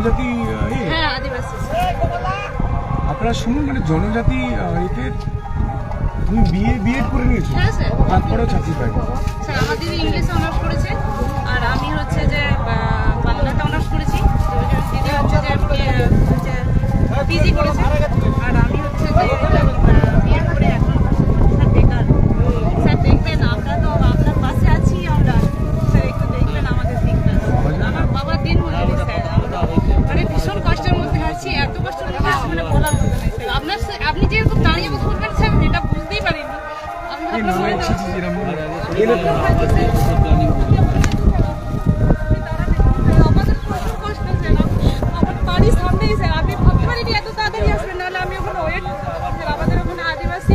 জনজাতি হ্যাঁ আদিবাসী। আপনারা শুনুন, মানে জনজাতি এতে তুমি বিএড করে নিয়েছো? হ্যাঁ স্যার। তারপরেও চাকরি পাই? স্যার আমার দিদি ইংলিশে অনার্স করেছে, আর আমি হচ্ছে যে বাংলাতে অনার্স করেছি। দিদি হচ্ছে যে পিজি করেছে, আর আমি হচ্ছে যে বিএড করে এখন স্যার বেকার। স্যার দেখবেন, আমরা তো আপনার পাশে আছি, আমরা স্যার একটু দেখবেন আমাদের দিকটা। আমার বাবার দিন মজুরি স্যার, মানে ভীষণ কষ্টের মধ্যে আছি, এত কষ্টের মধ্যে আছি মানে বলার মতো নেই স্যার। আপনি যেরকম দাঁড়িয়ে কথা বলবেন স্যার, এটা বুঝতেই পারিনি। আমি ভাবলাম হয়তো আমাদের প্রচুর কষ্ট স্যার, আমার বাড়ির সামনেই স্যার। আমি ভাবতে পারিনি এত তাড়াতাড়ি আসবেন, নাহলে আমি ওখানে ওয়েট করতাম স্যার। আমাদের ওখানে আদিবাসী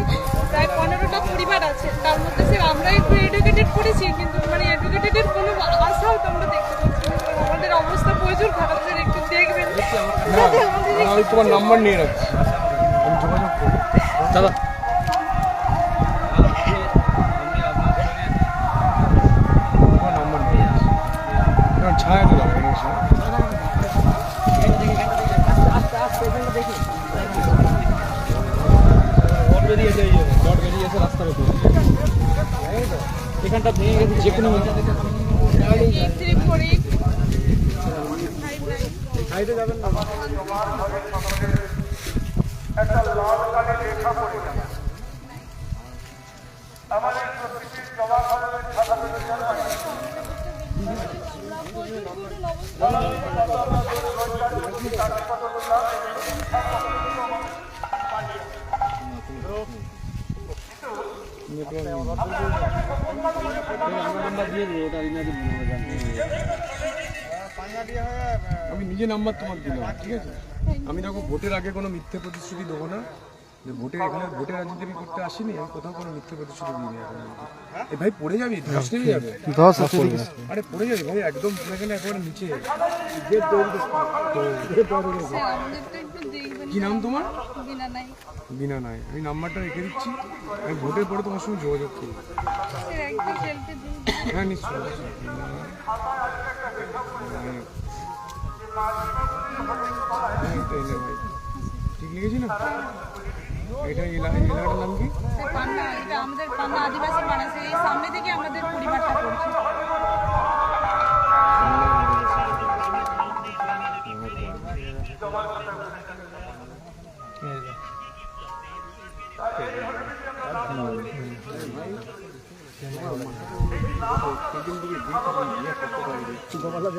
প্রায় 15টা পরিবার আছে, তার মধ্যে স্যার আমরা একটু এডুকেটেড করেছি, কিন্তু মানে এডুকেটেডের কোনো আশাও তো আমরা দেখতে পাচ্ছি না। আমাদের অবস্থা প্রচুর খারাপ স্যার, একটু দেখবেন। আমি তোমার নাম্বার নিয়ে রাখছি, আমি যোগাযোগ করবো দাদা। তোমার নাম্বার নিয়ে রাখছি, ছায়া দিলাম। এখানটা ভেঙে গেছে, যে কোনো সাইডে যাবেন না। একটা লাল কালি রেখা পড়ে যাবে আমাদের প্রতিটি জবাবদারের ছাতা পেতে যাবে। আমি নিজে নাম্বার তোমার দিলাম, ঠিক আছে? আমি দেখো ভোটের আগে কোনো মিথ্যে প্রতিশ্রুতি দেবো না, যে ভোটের এখানে ভোটের রাজনীতি আমি করতে আসিনি, আমি কোথাও কোনো মিথ্যে প্রতিশ্রুতি দিইনি। এখন এ ভাই পড়ে যাবি, ধস নেমে যাবে। আরে পড়ে যাবি ভাই, একদম এখানে একেবারে নিচে। কি নাম তোমার? বিনা নাই। আমি নাম্বারটা রেখে দিচ্ছি, আমি ভোটের পরে তোমার সঙ্গে যোগাযোগ করবো। হ্যাঁ নিশ্চয়ই। ঠিক লিখেছি না? এটা এলাকাটার নাম কি? আমাদের পান্না আদিবাসী পাড়া, এই সামনে থেকে আমাদের পরিবারটা পড়ছে। গলা